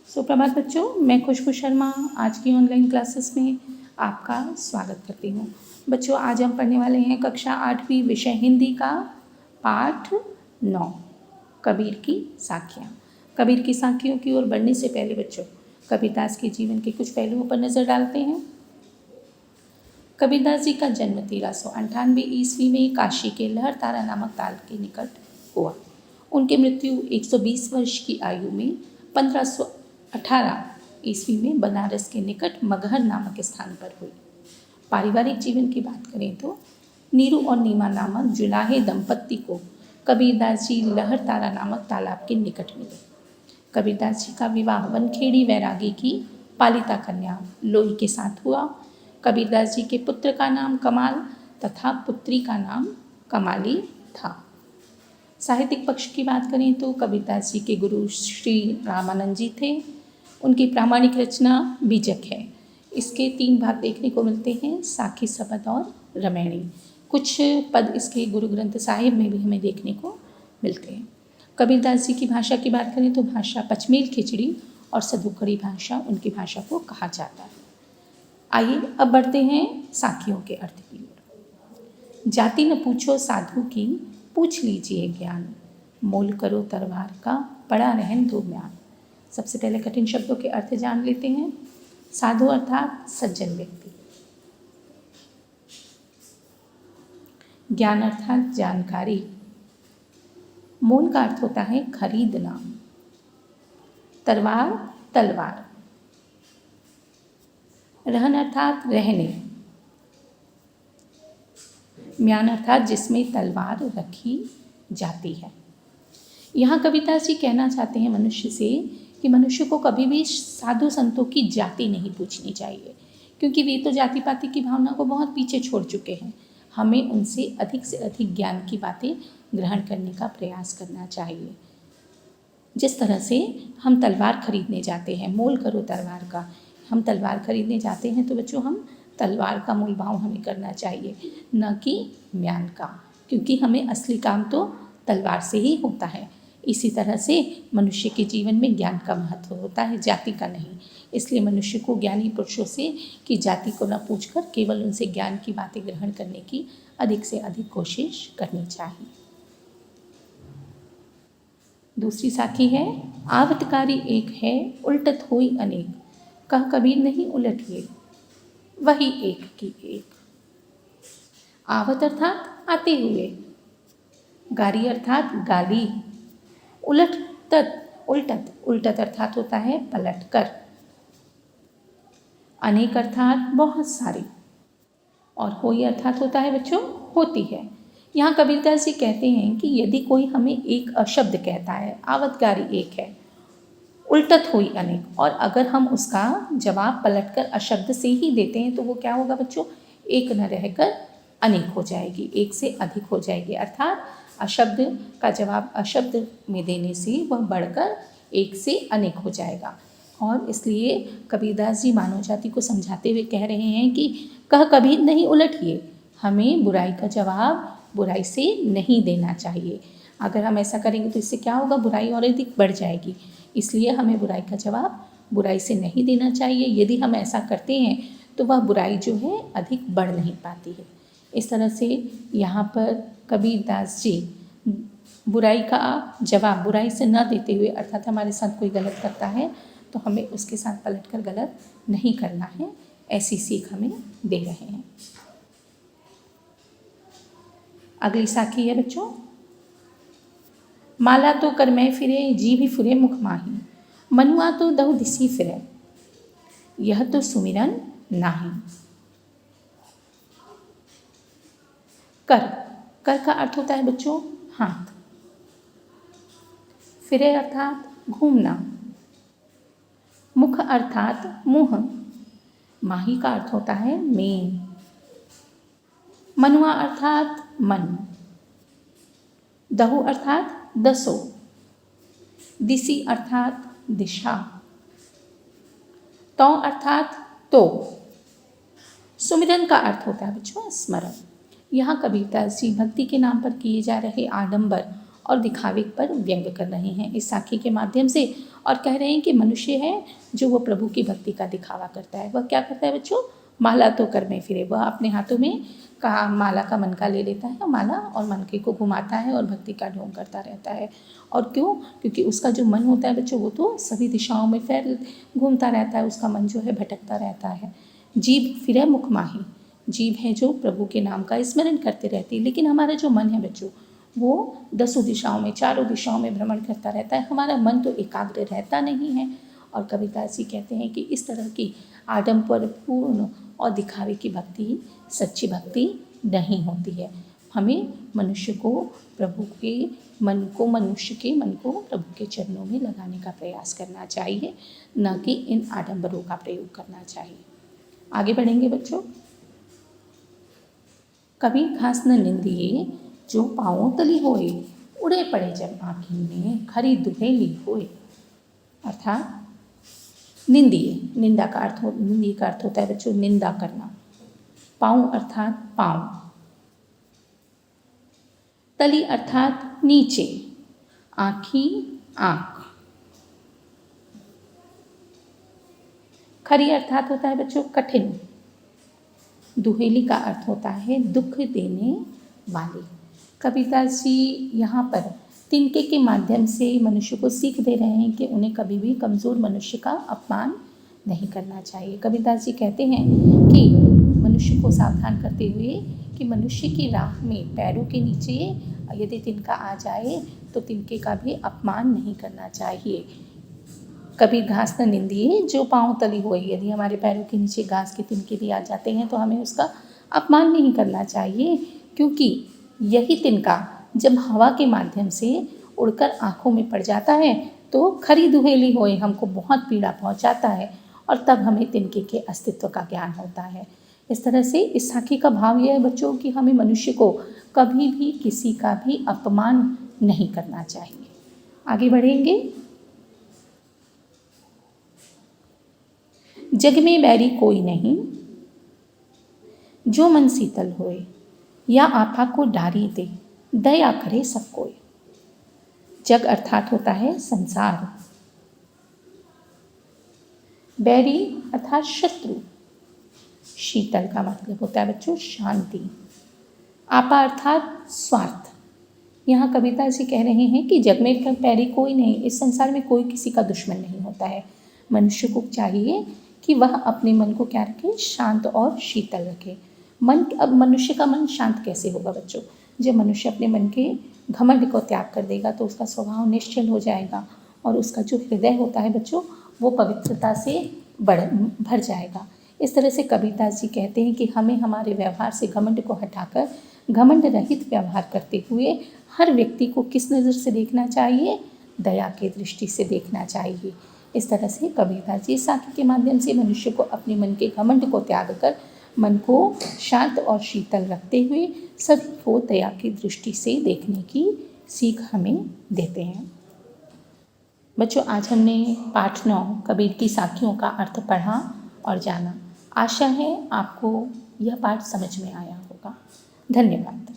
सुप्रभात बच्चों, मैं खुशबू शर्मा आज की ऑनलाइन क्लासेस में आपका स्वागत करती हूँ। बच्चों, आज हम पढ़ने वाले हैं कक्षा 8वीं विषय हिंदी का पाठ 9 कबीर की साखियाँ। कबीर की साखियों की ओर बढ़ने से पहले बच्चों, कबीरदास के जीवन के कुछ पहलुओं पर नज़र डालते हैं। कबीरदास जी का जन्म 1398 ईस्वी में काशी के लहरतारा नामक ताल के निकट हुआ। उनकी मृत्यु 120 वर्ष की आयु में 1518 ईस्वी में बनारस के निकट मगहर नामक स्थान पर हुई। पारिवारिक जीवन की बात करें तो नीरू और नीमा नामक जुलाहे दंपत्ति को कबीरदास जी लहरतारा नामक तालाब के निकट मिले। कबीरदास जी का विवाह वनखेड़ी वैरागी की पालिता कन्या लोई के साथ हुआ। कबीरदास जी के पुत्र का नाम कमाल तथा पुत्री का नाम कमाली था। साहित्यिक पक्ष की बात करें तो कबीरदास जी के गुरु श्री रामानंद जी थे। उनकी प्रामाणिक रचना बीजक है। इसके 3 भाग देखने को मिलते हैं, साखी, सबद और रमैणी। कुछ पद इसके गुरु ग्रंथ साहिब में भी हमें देखने को मिलते हैं। कबीरदास जी की भाषा की बात करें तो भाषा पचमेल खिचड़ी और सदुकड़ी भाषा उनकी भाषा को कहा जाता है। आइए अब बढ़ते हैं साखियों के अर्थ की ओर। जाति न पूछो साधु की, पूछ लीजिए ज्ञान, मोल करो तलवार का, पड़ा रहन दो म्यान। सबसे पहले कठिन शब्दों के अर्थ जान लेते हैं। साधु अर्थात सज्जन व्यक्ति, ज्ञान अर्थात जानकारी, मोल का अर्थ होता है खरीदना, तलवार तलवार, रहन अर्थात रहने, म्यान अर्थात जिसमें तलवार रखी जाती है। यहाँ कबीरदास जी कहना चाहते हैं मनुष्य से कि मनुष्य को कभी भी साधु संतों की जाति नहीं पूछनी चाहिए, क्योंकि वे तो जाति पाति की भावना को बहुत पीछे छोड़ चुके हैं। हमें उनसे अधिक ज्ञान की बातें ग्रहण करने का प्रयास करना चाहिए। जिस तरह से हम तलवार खरीदने जाते हैं, मोल करो तलवार का, हम तलवार खरीदने जाते हैं तो बच्चों हम तलवार का मोल भाव हमें करना चाहिए, न कि म्यान का, क्योंकि हमें असली काम तो तलवार से ही होता है। इसी तरह से मनुष्य के जीवन में ज्ञान का महत्व होता है, जाति का नहीं। इसलिए मनुष्य को ज्ञानी पुरुषों से की जाति को न पूछकर केवल उनसे ज्ञान की बातें ग्रहण करने की अधिक से अधिक कोशिश करनी चाहिए। दूसरी साखी है, आवतकारी एक है, उल्टत होई अनेक, कह कबीर नहीं उलटिए, वही एक की एक। आवत अर्थात आते हुए, गारी अर्थात गाली, उल्टत अर्थात होता है पलट कर, अनेक अर्थात बहुत सारी, और होई अर्थात होता है बच्चों होती है। यहाँ कबीरदास जी कहते हैं कि यदि कोई हमें एक अशब्द कहता है, आवतगारी एक है, उल्टत हुई अनेक, और अगर हम उसका जवाब पलटकर अशब्द से ही देते हैं तो वो क्या होगा बच्चों, एक न रहकर अनेक हो जाएगी, एक से अधिक हो जाएगी। अर्थात अशब्द का जवाब अशब्द में देने से वह बढ़कर एक से अनेक हो जाएगा। और इसलिए कबीरदास जी मानव जाति को समझाते हुए कह रहे हैं कि कह कबीर नहीं उलटिए, हमें बुराई का जवाब बुराई से नहीं देना चाहिए। अगर हम ऐसा करेंगे तो इससे क्या होगा, बुराई और अधिक बढ़ जाएगी। इसलिए हमें बुराई का जवाब बुराई से नहीं देना चाहिए। यदि हम ऐसा करते हैं तो वह बुराई जो है अधिक बढ़ नहीं पाती है। इस तरह से यहाँ पर कबीरदास जी बुराई का जवाब बुराई से न देते हुए, अर्थात हमारे साथ कोई गलत करता है तो हमें उसके साथ पलटकर गलत नहीं करना है, ऐसी सीख हमें दे रहे हैं। अगली साखी है बच्चों, माला तो कर मैं फिरे, जी भी फिरे मुख माही, मनुआ तो दहु दिसी फिरे, यह तो सुमिरन नाही। कर का अर्थ होता है बच्चों हाथ, फिरे अर्थात घूमना, मुख अर्थात मुंह, माही का अर्थ होता है मेन, मनुआ अर्थात मन, दहु अर्थात दसो, दिसी अर्थात दिशा, तो अर्थात तो, सुमिरन का अर्थ होता है बच्चों स्मरण। यहाँ कबीरदास जी भक्ति के नाम पर किए जा रहे आडंबर और दिखावे पर व्यंग कर रहे हैं इस साखी के माध्यम से, और कह रहे हैं कि मनुष्य है जो वो प्रभु की भक्ति का दिखावा करता है। वह क्या करता है बच्चों? माला तो कर में फिरे। वह अपने हाथों में माला का मनका ले लेता है, माला और मनके को घुमाता है और भक्ति का ढोंग करता रहता है। और क्यों? क्योंकि उसका जो मन होता है बच्चों, वो तो सभी दिशाओं में घूमता रहता है, उसका मन जो है भटकता रहता है। जीभ फिरे मुख माही। जीभ है जो प्रभु के नाम का स्मरण करते रहती है, लेकिन हमारा जो मन है बच्चों, वो 10 दिशाओं में, 4 दिशाओं में भ्रमण करता रहता है। हमारा मन तो एकाग्र रहता नहीं है। और कबीरदास जी कहते हैं कि इस तरह की आडंबरपूर्ण और दिखावे की भक्ति सच्ची भक्ति नहीं होती है। हमें मनुष्य के मन को प्रभु के चरणों में लगाने का प्रयास करना चाहिए, न कि इन आडंबरों का प्रयोग करना चाहिए। आगे बढ़ेंगे बच्चों। कभी घास न निंदिए जो पाँवों तली होए, उड़े पड़े जब आँखी में खरी दुहेली होए। अर्थात निंदिए, निंदा का अर्थ होता है बच्चों निंदा करना। पाँव अर्थात पाँव, तली अर्थात नीचे, आँखी आँख, खरी अर्थात होता है बच्चों कठिन, दुहेली का अर्थ होता है दुख देने वाली। कबीरदास जी यहाँ पर तिनके के माध्यम से मनुष्य को सीख दे रहे हैं कि उन्हें कभी भी कमज़ोर मनुष्य का अपमान नहीं करना चाहिए। कबीरदास जी कहते हैं कि मनुष्य को सावधान करते हुए कि मनुष्य की राह में पैरों के नीचे यदि तिनका आ जाए तो तिनके का भी अपमान नहीं करना चाहिए। कभी घास न निंदिए जो पाँव तली हुई। यदि हमारे पैरों के नीचे घास के तिनके भी आ जाते हैं तो हमें उसका अपमान नहीं करना चाहिए, क्योंकि यही तिनका जब हवा के माध्यम से उड़कर आँखों में पड़ जाता है तो खरी दुहेली होए हमको बहुत पीड़ा पहुँचाता है, और तब हमें तिनके के अस्तित्व का ज्ञान होता है। इस तरह से इस साखी का भाव यह है बच्चों कि हमें मनुष्य को कभी भी किसी का भी अपमान नहीं करना चाहिए। आगे बढ़ेंगे। जग में बैरी कोई नहीं जो मन शीतल होए, या आपा को डारी दे दया करे सब कोई। जग अर्थात होता है संसार, बैरी अर्थात शत्रु, शीतल का मतलब होता है बच्चों शांति, आपा अर्थात स्वार्थ। यहाँ कविता से कह रहे हैं कि जग में बैरी कोई नहीं, इस संसार में कोई किसी का दुश्मन नहीं होता है। मनुष्य को चाहिए कि वह अपने मन को क्या रखे? शांत और शीतल रखे। अब मनुष्य का मन शांत कैसे होगा बच्चों? जब मनुष्य अपने मन के घमंड को त्याग कर देगा तो उसका स्वभाव निश्चल हो जाएगा और उसका जो हृदय होता है बच्चों वो पवित्रता से भर जाएगा। इस तरह से कबीरदास जी कहते हैं कि हमें हमारे व्यवहार से घमंड को हटाकर घमंड रहित व्यवहार करते हुए हर व्यक्ति को किस नज़र से देखना चाहिए? दया की दृष्टि से देखना चाहिए। इस तरह से कबीरदास जी साखी के माध्यम से मनुष्य को अपने मन के घमंड को त्याग कर मन को शांत और शीतल रखते हुए सभी को दया की दृष्टि से देखने की सीख हमें देते हैं। बच्चों, आज हमने पाठ 9 कबीर की साखियों का अर्थ पढ़ा और जाना। आशा है आपको यह पाठ समझ में आया होगा। धन्यवाद।